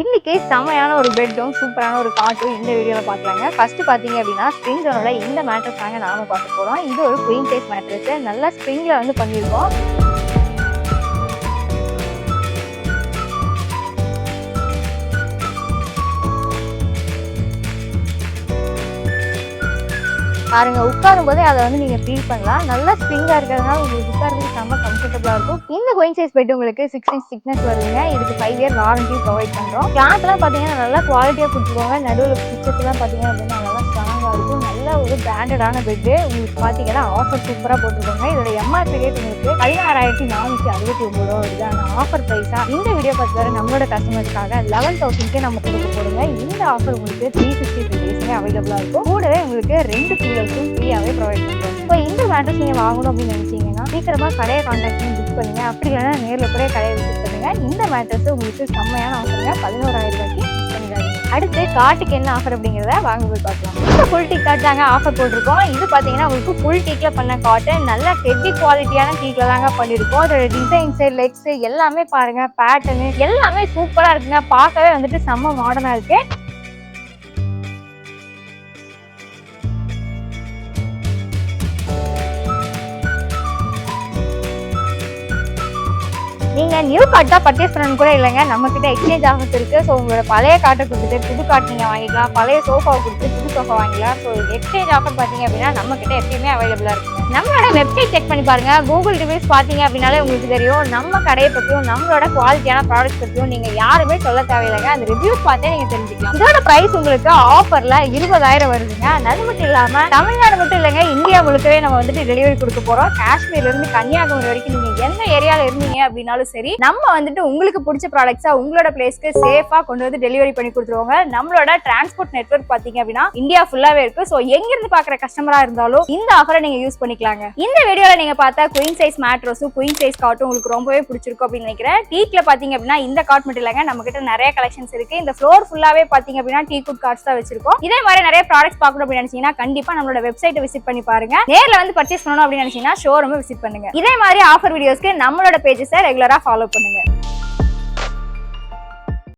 இன்னைக்கு செமையான ஒரு பெட்டும் சூப்பரான ஒரு காட்டும் இந்த வீடியோல பார்க்கலாங்க. ஃபர்ஸ்ட் பாத்தீங்க அப்படின்னா ஸ்ப்ரிங் ஜோனோட இந்த மேட்ரஸ் தாங்க நாம பார்க்க போறோம். இது ஒரு குயின் சைஸ் மேட்ரஸ், நல்லா ஸ்ப்ரிங்ல வந்து பண்ணியிருக்கோம். பாருங்க, உட்காரும் போதே அதை வந்து நீங்க ஃபீல் பண்ணலாம். நல்லா ஸ்ப்ரிங்கா இருக்கிறதுனால உங்களுக்கு உட்கார்றதுக்கு செம்ம கம்ஃபர்டபுளா இருக்கும். இந்த குயின் சைஸ் பெட் உங்களுக்கு 6 inch திக்னஸ் வருதுங்க. இதுக்கு 5 year வாரண்டி ப்ரொவைட் பண்றோம். கிளாத் எல்லாம் பாத்தீங்கன்னா நல்லா குவாலிட்டியா கொடுத்துருவாங்க. நடுவில் ஸ்டிச்சஸ் எல்லாம் பாத்தீங்கன்னா அப்படின்னா நல்லா ஸ்ட்ராங்கா இருக்கும். நல்ல ஒரு பிராண்டடான பெட். உங்களுக்கு பாத்தீங்கன்னா ஆஃபர் சூப்பரா போட்டுருக்காங்க. இதோட எம்ஆர்பி ரேட் உங்களுக்கு 16,469 வருது. ஆனா ஆஃபர் பிரைஸா இந்த வீடியோ பார்த்து நம்மளோட கஸ்டமர்ஸ்க்காக 11,000க்கே நம்ம கொடுக்க போறோங்க. இந்த ஆஃபர் உங்களுக்கு 365 டேஸ்மே அவைலபிளா இருக்கும். கூடவே உங்களுக்கு 2 பீலர்ஸும் ஃப்ரீயாவே ப்ரொவைட் பண்றோம். இப்போ இந்த மேட்ரஸ் நீங்க வாங்கணும் அப்படின்னு நினைச்சீங்கன்னா சீக்கிரமா கடையை கான்டாக்ட் பண்ணி புக் பண்ணுங்க. அப்படி இல்லைன்னா நேரில் கூட கடையை விசிட் பண்ணுங்க. இந்த மேட்ரஸ் உங்களுக்கு செம்மையான ஆஃபருங்க. 11,000 ரூபாய்க்கு பண்ணிடாதீங்க. அடுத்து காட்டுக்கு என்ன ஆஃபர் அப்படிங்கிறத வாங்க போய் பார்க்கலாம். இந்த ஃபுல் டீ காட் தாங்க ஆஃபர் போட்டிருக்கோம். இது பாத்தீங்கன்னா உங்களுக்கு ஃபுல் டீக்ல பண்ண காட்டன், நல்ல ஹெவி குவாலிட்டியான டீக்ல தாங்க பண்ணிருக்கோம். அதோட டிசைன்ஸ், லெக்ஸ் எல்லாமே பாருங்க, பேட்டர்னு எல்லாமே சூப்பரா இருக்குங்க. பார்க்கவே வந்துட்டு செம்ம மாடர்னா இருக்கு. நீங்க நியூ காட்டா பர்ச்சேஸ் பண்ணணும் கூட இல்லைங்க, நம்ம கிட்ட எக்ஸ்சேஞ்ச் ஆஃபர்ஸ் இருக்கு. ஸோ உங்களோட பழைய காட்டை கொடுத்துட்டு புது காட் நீங்க வாங்கிக்கலாம். பழைய சோஃபாவை கொடுத்து புது சோஃபா வாங்கிக்கலாம். ஸோ எக்ஸ்சேஞ்ச் ஆஃபர் பாத்தீங்க அப்படின்னா நம்ம கிட்ட எப்பயுமே அவைலபிளா இருக்கு. நம்மளோட வெப்சைட் செக் பண்ணி பாருங்க. கூகுள் ரிவ்யூஸ் பாத்தீங்க அப்படின்னாலே உங்களுக்கு தெரியும் நம்ம கடையை பத்தியும் நம்மளோட குவாலிட்டியான ப்ராடக்ட்ஸ் பத்தியும் நீங்க யாருமே சொல்ல தேவையில்லைங்க. அந்த ரிவ்யூஸ் பார்த்தே நீங்க தெரிஞ்சுக்கலாம். இதோட பிரைஸ் உங்களுக்கு ஆஃபர்ல 20,000 வருதுங்க. அது மட்டும் இல்லாம தமிழ்நாடு மட்டும் இல்லைங்க, இந்தியா முழுக்கவே நம்ம வந்துட்டு டெலிவரி கொடுக்க போறோம். காஷ்மீர்ல இருந்து கன்னியாகுமரி வரைக்கும் நீங்க எந்த ஏரியால இருந்தீங்க அப்படின்னாலும் சரி, நம்ம வந்துட்டு உங்களுக்கு பிடிச்ச ப்ராடக்ட்ஸா உங்களோட பிளேஸ்க்கு சேஃபா கொண்டு வந்து டெலிவரி பண்ணி கொடுத்துருவாங்க. நம்மளோட டிரான்ஸ்போர்ட் நெட்வொர்க் பாத்தீங்க அப்படின்னா இந்தியா ஃபுல்லாவே இருக்கு. சோ எங்க இருந்து பாக்குற கஸ்டமரா இருந்தாலும் இந்த ஆஃபரை நீங்க யூஸ் பண்ணிக்கலாங்க. இந்த வீடியோல நீங்க பார்த்தா குயின் சைஸ் மேட்ரஸும் குயின் சைஸ் காட்டும் உங்களுக்கு ரொம்பவே பிடிச்சிருக்கும் அப்படின்னு நினைக்கிறேன். டீக்ல பாத்தீங்க அப்படின்னா இந்த காட் மட்டும் இல்லைங்க, நம்ம கிட்ட நிறைய கலெக்ஷன்ஸ் இருக்கு. இந்த ஃப்ளோர் ஃபுல்லாவே பாத்தீங்க அப்படின்னா டீ குட் காட்ஸ் தான் வச்சிருக்கோம். இதே மாதிரி நிறைய ப்ராடக்ட்ஸ் பார்க்கணும் அப்படின்னு நினைச்சீங்கன்னா கண்டிப்பா நம்மளோட வெப்சைட்டை விசிட் பண்ணி பாருங்க. நேர்ல வந்து பர்ச்சேஸ் பண்ணணும் அப்படின்னு நினைச்சீங்கன்னா ஷோரூம் விசிட் பண்ணுங்க. இதே மாதிரி ஆஃபர் வீடியோஸ்க்கு நம்மளோட பேஜஸை ரெகுலரா ஃபாலோ பண்ணுங்க.